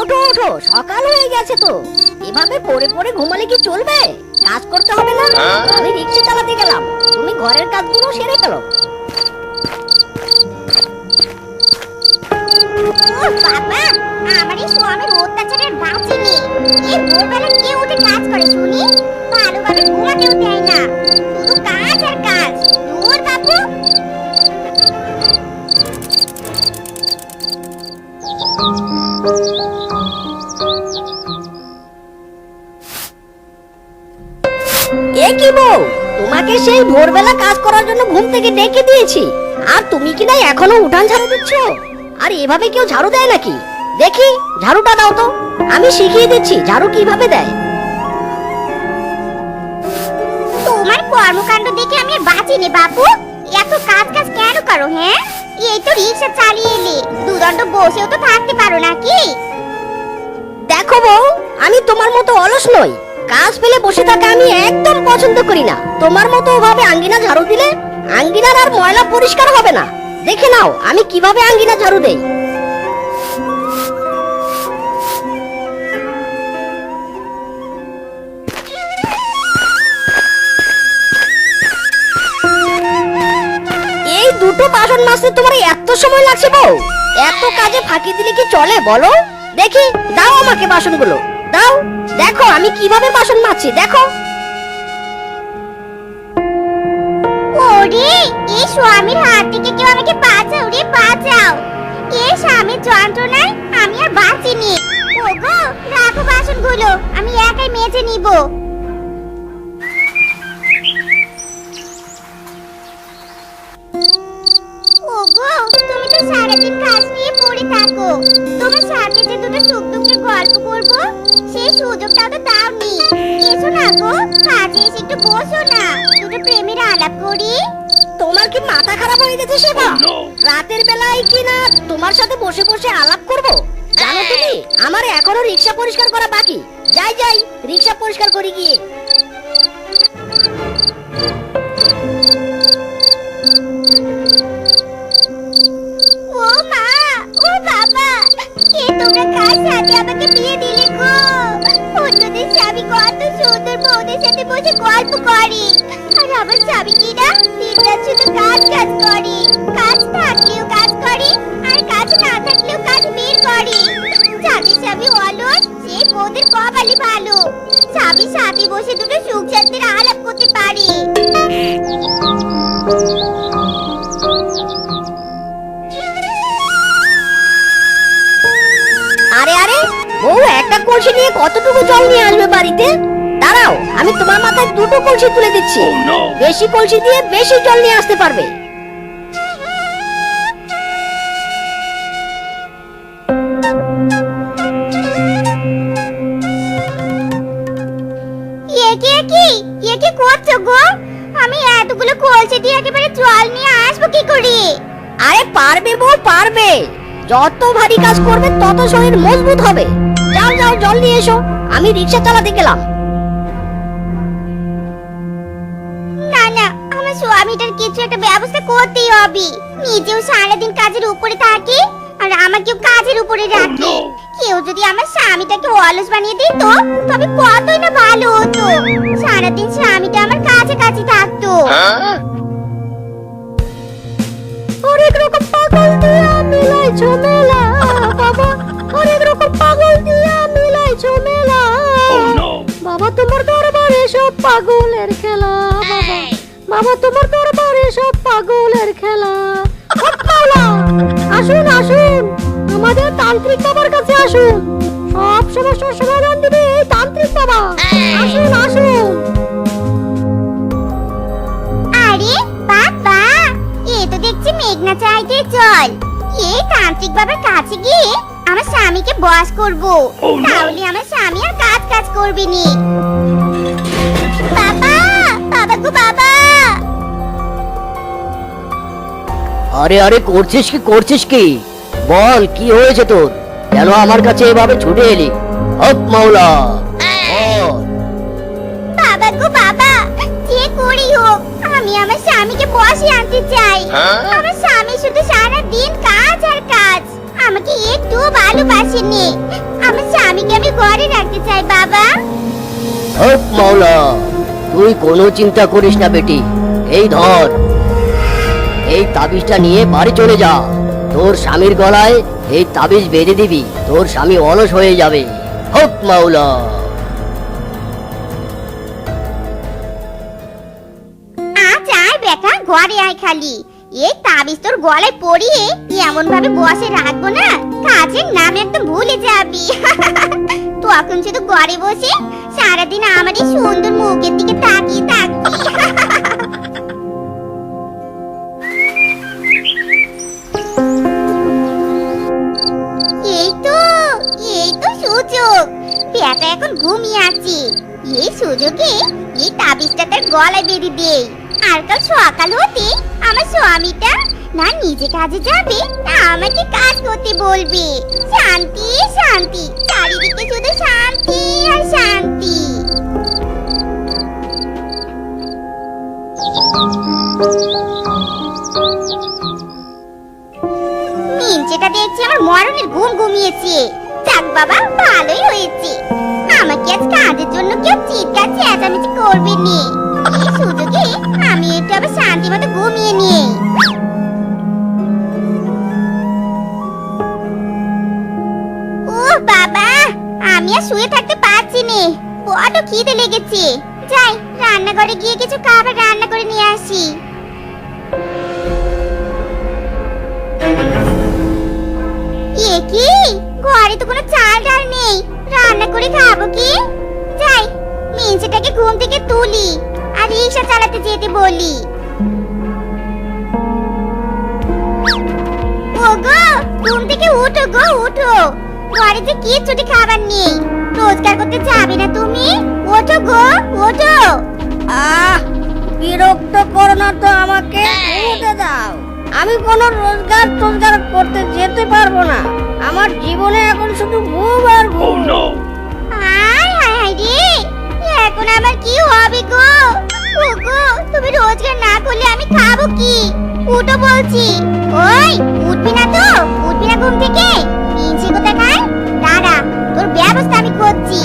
ওঠো ওঠো, সকাল হয়ে গেছে তো। এভাবে পড়ে পড়ে ঘুমালে কি চলবে? কাজ করতে হবে না? আমি রিক্সা চালাতে গেলাম, তুমি ঘরের কাজগুলো সেরে ফেলো। ও বাবা, আমার এই স্বামীর অত্যাচারের বাঁচি নেই। এই ভোরবেলা কে উঠে কাজ করে শুনি? ভালোভাবে ঘুমাতেও দেয় না, শুধু কাজ আর কাজ। দূর বাপু। এ কি বউ, তোমাকে সেই ভোরবেলা কাজ করার জন্য ঘুম থেকে ডেকে দিয়েছি, আর তুমি কি না এখনো উঠান ঝাড়ু দিচ্ছ? আর এভাবে কেউ ঝাড়ু দেয় নাকি? দেখি ঝাড়ুটা দাও তো, আমি শিখিয়ে দিচ্ছি ঝাড়ু কিভাবে দেয়। তোমার কর্মকাণ্ড দেখে আমি আর বাঁচি নে বাপু। এত কাজ কাজ কেন করো? হ্যাঁ, এই তো রিক্সা চালিয়ে এলে, দুদণ্ড বসেও তো থাকতে পারো নাকি? দেখো বউ, আমি তোমার মতো অলস নই। কাজ পেলে বসে থাকা আমি একদম পছন্দ করি না। তোমার মতো ওভাবে আঙ্গিনা ঝাড়ু দিলে আঙ্গিনার আর ময়লা পরিষ্কার হবে না। দেখে নাও আমি কিভাবে আঙ্গিনা ঝাড়ু দেই। এই দুটো বাসন মাজতে তোমার এত সময় লাগছে বউ? এত কাজে ফাঁকি দিলে কি চলে বলো? দেখি দাও আমাকে বাসনগুলো দাও। দেখো আমি কিভাবে বাসন মাজছি, দেখো। ওরে, এই স্বামীর হাত থেকে কেউ আমাকে বাঁচাও রে, বাঁচাও। এই স্বামীর যন্ত্রণায় আমি আর বাঁচি নি। ওগো, রাখো বাসনগুলো, আমি একাই মেজে নিব। ওগো, তুমি তো সারাদিন কাজ নিয়ে পড়ে থাকো। তোমার সাথে যে দুটো টুকটুকে গল্প করব, সেই সুযোগটাও তো দাওনি। এসো না গো, কাজে এসে একটু বসো না, দুটো প্রেমের আলাপ করি। তোমার কি মাথা খারাপ হয়ে গেছে সেবা? রাতের বেলায় কি না তোমার সাথে বসে বসে আলাপ করব? জানো তুমি আমার এখনো রিক্সা পরিষ্কার করা বাকি। যাই যাই রিক্সা পরিষ্কার করি গিয়ে। ও মা, ও বাবা, কে তোমরা কার সাথে আমাকে বিয়ে দিলে গো? অন্যদের স্বামী কত সুন্দর বউদের সাথে বসে গল্প করে, আর আমার স্বামী কিনা দিনরাত শুধু কাজ কাজ করে। কাজ থাকলেও কাজ করে, আর কাজ না থাকলেও কাজ বের করে। যাদের স্বামী অলস, সেই বউদের কপালই ভালো, স্বামীর সাথে বসে দুটো সুখ শান্তির আলাপ করতে পারে। আরে আরে বউ, একটা কলসি নিয়ে কতটুকু জল নিয়ে আসবে বাড়িতে? দাঁড়াও, আমি তোমার মাথায় দুটো কলসি তুলে দিচ্ছি। বেশি কলসি দিয়ে বেশি জল নিয়ে আসতে পারবে। কি করছো গো? আমি এতগুলো কলসি দিয়ে একেবারে জল নিয়ে আসবো কি করে? আরে পারবে বউ, পারবে। যত ভারী কাজ করবে তত শরীর মজবুত হবে। যাও যাও জল নিয়ে এসো, আমি রিক্সা চালাতে গেলাম। না না, আমার স্বামীটার কিছু একটা ব্যবস্থা করতেই হবে। নিজেও সারাদিন কাজের উপরে থাকে, আর আমাকেও কাজের উপরে রাখে। কেউ যদি আমার স্বামীটাকে অলস বানিয়ে দিত, তবে কতই না ভালো হতো। সারাদিন স্বামীটা আমার কাছে কাছে থাকতো। অনেক রকম পাগল দিয়া মিলাইছো মেলা বাবা, অনেক রকম পাগল দিয়া মিলাইছো মেলা বাবা, তোমার দরবারে সব পাগলের খেলা বাবা, বাবা তোমার দরবারে সব পাগলের খেলা। আসুন আসুন, আমাদের তান্ত্রিক বাবার কাছে আসুন, সব সমস্যার সমাধান দিবে এই তান্ত্রিক বাবা। আসুন আসুন। আরে বাবা, এ তো দেখছি মেঘনা চাইতে জল। এই তান্ত্রিক বাবার কাছে গিয়ে আমার স্বামীকে বশ করব, তাহলে আমার স্বামী আর কাজ কাজ করবে নি। বাবা, বাবা গো বাবা। আরে আরে করছিস কি? বল কি হয়েছে তোর? কেন আমার কাছে এভাবে ছুটে এলি? হক মাওলা বল। বাবা গো বাবা, যে করি হোক আমি আমার স্বামীকে বশে আনতে চাই। আমার স্বামী শুধু সারা দিন কাজ আর কাজ, আমাকে একটু ভালোবাসেনি। আমার স্বামীকে আমি ঘরে রাখতে চাই বাবা। হক মাওলা, তুই কোনো চিন্তা করিস না বেটি। এই ধর, এই তাবিজটা নিয়ে বাড়ি চলে যা। তোর স্বামীর গলায় এই তাবিজ বেঁধে দিবি, তোর স্বামী অলস হয়ে যাবে। হক মাওলা। আয় বেটা, ঘরে আয় খালি। এই তাবিজ তোর গলায় পরিয়ে এমন ভাবে বসে রাখবো না, কাজের নাম একদম ভুলে যাবি। তখন শুধু ঘরে বসে সারাদিন আমার এই সুন্দর মুখের দিকে তাকিয়ে থাকবি। এই তো সুযোগ। বেটা এখন ঘুমিয়ে আছে, এই সুযোগে এই তাবিজটা তার গলায় বেঁধে দেই। আর কাল সকাল হতে আমার স্বামীটা না নিজে কাজে যাবে, না আমাকে কাজ করতে বলবে। শান্তি শান্তি, চারিদিকে শুধু শান্তি আর শান্তি। মিঞ্চেটা দেখছি আমার মরণের ঘুম ঘুমিয়েছে। যাক বাবা, ভালোই হয়েছে। আমাকে আজ কাজের জন্য কেউ চিৎকার চেঁচামেচি করবে নি। এই সুযোগে আমি একটু আবার শান্তি মতো ঘুমিয়ে নিই। ও বাবা, আমি আর শুয়ে থাকতে পারছি নে, বড় খিদে লেগেছে। যাই রান্নাঘরে গিয়ে কিছু খাবার রান্না করে নিয়ে আসি। এ কি, ঘরে তো কোনো চাল ডাল নেই, রান্না করে খাবো কি? যাই মিঞ্চেটাকে ঘুম থেকে তুলি আর রিক্সা চালাতে যেতে বলি। ওগো, ঘুম থেকে উঠো গো, উঠো। ঘরে যে কিচ্ছুটি খাবার নেই, রোজগার করতে যাবে না তুমি? ওঠো গো, ওঠো। বিরক্ত করো না তো আমাকে, উঠে দাও। আমি কোনো রোজগার করতে যেতে পারবো না। আমার জীবনে এখন শুধু ঘুম আর ঘুম। হায় হায় হায় রে, এখন আমার কি হবে গো? ওগো, তুমি রোজগার না করলে আমি খাবো কি? উঠো বলছি। ওই উঠবি না তো, উঠবি না ঘুম থেকে? পিঞ্চি কোথাকার, দাঁড়া, তোর ব্যবস্থা আমি করছি।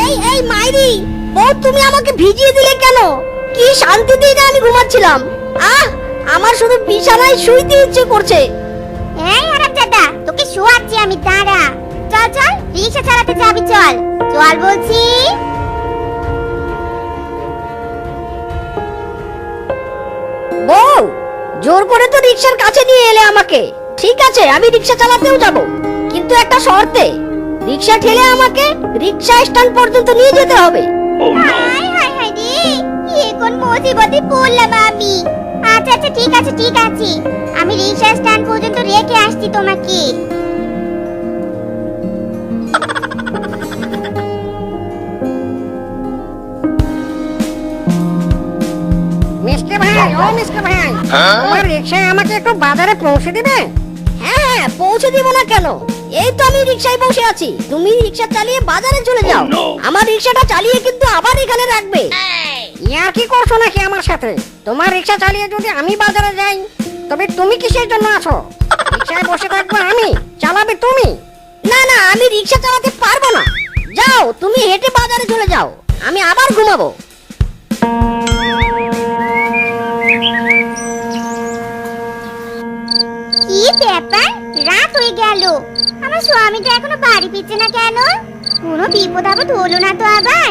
এই মাইরি বউ, তুমি আমাকে ভিজিয়ে দিলে কেন? কি শান্তিতেই না আমি ঘুমাচ্ছিলাম। আমার শুধু বিছানায় শুইতে ইচ্ছে করছে। এই হারামজাদা, তোকে শোয়াচ্ছি আমি, দাঁড়া। চল চল, রিক্সা চালাতে যাবি, চল চল বলছি। বউ, জোর করে তো রিক্সার কাছে নিয়ে এলে আমাকে। ঠিক আছে, আমি রিক্সা চালাতেও যাব, কিন্তু একটা শর্তে। রিক্সা ঠেলে আমাকে রিক্সা স্ট্যান্ড পর্যন্ত নিয়ে যেতে হবে। হায় হায় হায় রে, এখন মুসিবতে পড়লাম আমি। আচ্ছা আচ্ছা, ঠিক আছে ঠিক আছে, আমি রিক্সা স্ট্যান্ড পর্যন্ত রেখে আসছি তোমাকে। মিসকে ভাই, ও মিসকে ভাই, তোমার রিক্সায় আমাকে একটু বাজারে পৌঁছে দিবে? হ্যাঁ, পৌঁছে দিব না কেন? এই তো আমি রিক্সায় বসে আছি, তুমি রিক্সা চালিয়ে বাজারে চলে যাও। আমার রিক্সাটা চালিয়ে কিন্তু আবার এখানে রাখবে। ইয়ার কি করছো নাকি আমার সাথে? তোমার রিক্সা চালিয়ে যদি আমি বাজারে যাই, তবে তুমি কিসের জন্য আছো? রিক্সায় বসে থাকবো আমি, চালাবে তুমি? না না, আমি রিক্সা চালাতে পারবো না। যাও, তুমি হেঁটে বাজারে চলে যাও, আমি আবার ঘুমাবো। কি ব্যাপার, রাত হয়ে গেল, আমার স্বামীটা এখনো বাড়ি ফিরছে না কেন? কোনো বিপদ আপদ হলো না তো আবার?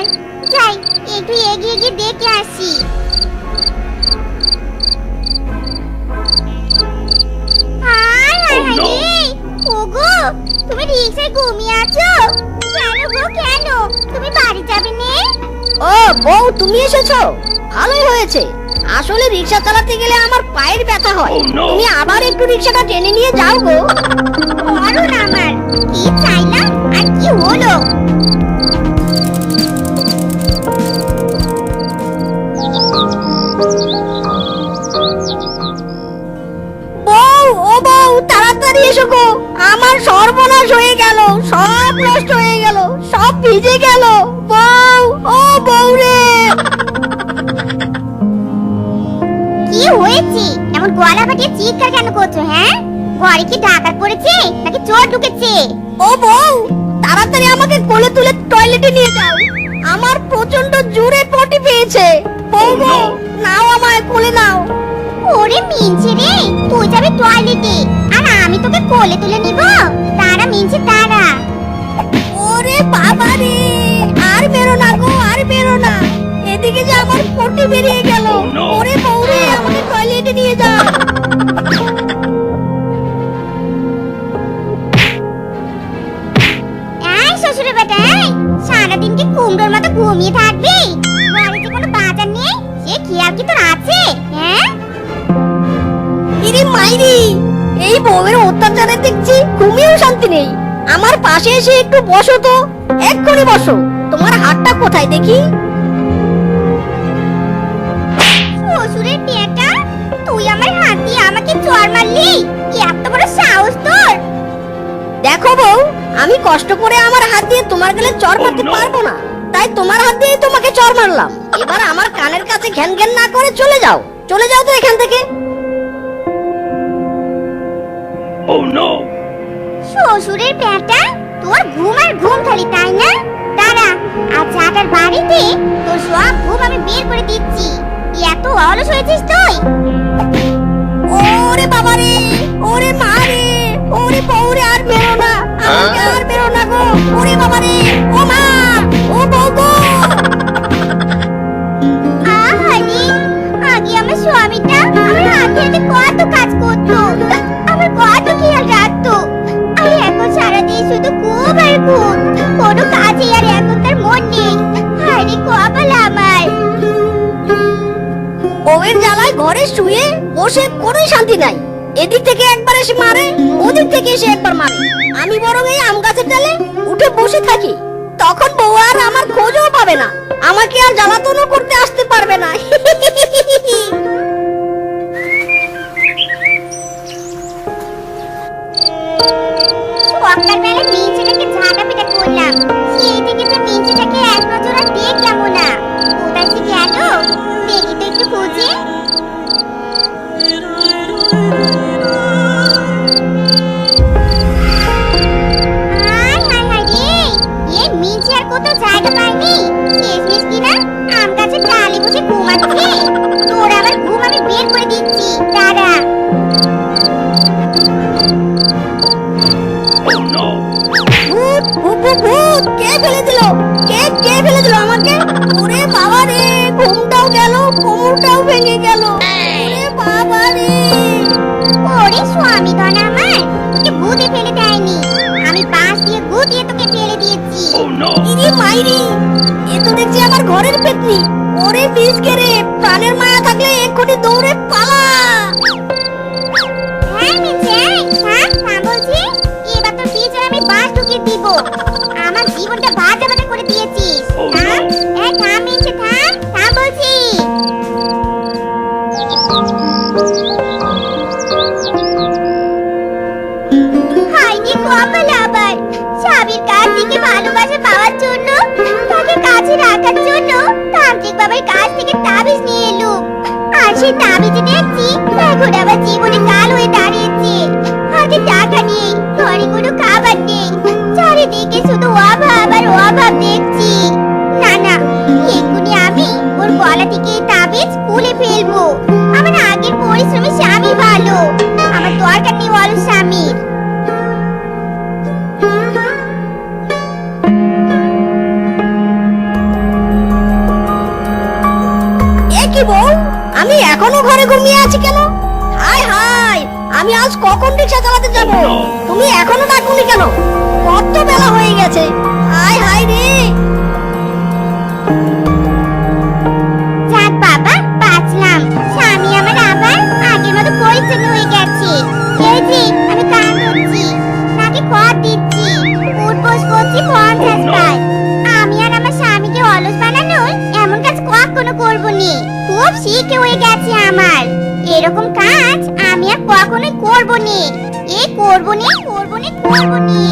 যাই একটু এগিয়ে গিয়ে দেখে আসি। হায় হায় হায় রে, ওগো, তুমি রিক্সায় ঘুমিয়ে আছো কেন গো? কেন তুমি বাড়ি যাবে নে? ও বউ, তুমি এসেছো, ভালোই হয়েছে। আসলে রিক্সা চালাতে গেলে আমার পায়ের ব্যথা হয়। তুমি আবার একটু রিক্সাটা টেনে নিয়ে যাও গো। মরণ আমার, কি চাইলাম আর কি হলো? বউ, ও বউ, তাড়াতাড়ি এসো গো, আমার সর্বনাশ হয়ে গেল, সব নষ্ট হয়ে গেল, সব ভিজে গেল। বউ, ও বউ রে। এমন গলা ফাটিয়ে চিৎকার কেন করছো? হ্যাঁ, ঘরে কি ডাকাত পড়েছে নাকি চোর ঢুকেছে? ও বউ, তাড়াতাড়ি আমাকে কোলে তুলে টয়লেটে নিয়ে যাও। আমার প্রচন্ড জোরে পটি পেয়েছে। বউ গো, নাও আমায় কোলে নাও। ওরে মিনছে রে, তুই যাবি টয়লেটে আর আমি তোকে কোলে তুলে নিব? তারা মিনছে তারা। ওরে বাবা রে, আর বেরো না গো, আর বেরো না। এদিকে যে আমার পটি বেরিয়ে গেল। ওরে বউ রে, আমাকে টয়লেটে নিয়ে যাও। এই শ্বশুরের বেটা, এই সারাদিন কি কুমড়োর মতো ঘুমিয়ে থাকবি? ঘরে যে কোনো বাজার নেই সে খেয়াল কি তোর আছে? হ্যাঁ, ইরে মাইরি, এই বউয়ের অত্যাচারে দেখছি ঘুমিয়েও শান্তি নেই। আমার পাশে এসে একটু বসো তো, এক্ষুনি বসো। তোমার হাতটা কোথায় দেখি? শ্বশুরের বেটা, তুই আমার হাত দিয়ে আমাকে চড় মারলি? এত বড় সাহস তোর? দেখো বউ, আমি কষ্ট করে আমার হাত দিয়ে তোমার গালে চড় মারতে পারবো না, তাই তোমার হাত দিয়ে তোমাকে চড় মারলাম। এবার আমার কানের কাছে ঘ্যান ঘ্যান না করে চলে যাও, চলে যাও তো এখান থেকে। শ্বশুরের বেটা, তোর ঘুম আর ঘুম খালি, তাই না? দাঁড়া, আজ চাটার বাড়িতে তোর সব ঘুম আমি বের করে দিচ্ছি। এত অলস হয়েছিস তুই? ওরে বাবা রে, ওরে মা রে, ওরে বউ রে, আর বেরো না, আমাকে আর বেরো না গো। ওরে বাবা রে, ও মা, ও বউ গো। আহারে, আগে আমার স্বামীটা আমার হাতে হাতে কত কাজ করতো, আমার কত খেয়াল রাখতো। আর এখন সারাদিন শুধু ঘুম আর ঘুম, কোনো কাজে আর এখন তার মন নেই। হায়রে কপাল আমার। বউয়ের জ্বালায় ঘরে শুয়ে বসে কোনো শান্তি নাই। এদিক থেকে একবার এসে মারে, ওদিক থেকে এসে একবার মারে। আমি বরং এই আম গাছের ডালে উঠে বসে থাকি, তখন বউ আর আমার খোঁজও পাবে না, আমাকে আর জ্বালাতনও করতে আসতে পারবে না। সকালবেলা নিচেটাকে ঝাঁটা পিটা করলাম, সেই থেকে তো নিচেটাকে এক নজর আর দেখলামও না। কোথায় যে গেল দেখি তো একটু খুঁজে। হায় হায় হায় রে, এ মিছে আর কোথাও জায়গা পায়নি। শেষমেশ কিনা আম গাছের ডালে বসে ঘুমাচ্ছে। তোর আবার ঘুম আমি বের করে দিচ্ছি, দাঁড়া। ভূত, ভূত, ভূত, ভূত, কে ফেলে দিল? কে ফেলে দিল আমাকে? ওরে বাবা রে, ঘুমটাও গেল, কোমরটাও ভেঙে গেল। ওরে বাবা রে। ওরে স্বামী ধন আমার, তোকে ভূতে ফেলে দেয়নি, আমি বাঁশ দিয়ে গুটিয়ে তোকে ফেলে দিয়েছি। ইরে মাইরি, এ তো দেখছি আমার ঘরের পেতনি। ওরে বিষ রে, প্রাণের মায়া থাকলে এক্ষুনি দৌড়ে পালা। হ্যাঁ মিছে, থাম থাম বলছি। এবার তোর পিছনে আমি বাঁশ ঢুকিয়ে দিব। আমার জীবনটা ভাজা ভাজা করে দিয়েছিস। থাম, এই থাম মিছে, থাম থাম বলছি। হায়রে কপাল আবার, স্বামীর কাছ থেকে ভালোবাসা পাওয়ার জন্য, তাকে কাছে রাখার জন্য তান্ত্রিক বাবার কাছ থেকে তাবিজ নিয়ে এলো। আর সেই তাবিজে দেখছি এখন আমার জীবনে কাল হয়ে দাঁড়িয়েছে। হাতে টাকা নেই, ঘরে কোনো খাবার নেই, চারিদিকে শুধু অভাব আর অভাব দেখছি। না না, এক্ষুনি আমি ওর গলা থেকে এই তাবিজ খুলে ফেলবো। আমার আগের পরিশ্রমী স্বামী ভালো, আমার দরকার নেই অলস স্বামীর। এ কি বউ, আমি এখনো ঘরে ঘুমিয়ে আছি কেন? হায় হায়, আমি আজ কখন রিক্সা চালাতে যাব? তুমি এখনো ডাকুনি কেন? কত বেলা হয়ে গেছে। হায় হায় রে। যাক বাবা, বাঁচলাম। স্বামী আমার আবার আগের মতো পরিচ্ছন্ন হয়ে গেছে। এই যে আমি কান ধরছি, নাকে খড় দিচ্ছি, উঠবোস করছি 50 বার। আমি আর আমার স্বামীকে অলস বানানোর এমন কাজ কখনো করবো নি। খুব শিখে হয়ে গেছে আমার। এরকম কাজ আমি আর কখনোই করবো নি। এই করবো নি, করবো নি, করবো নি।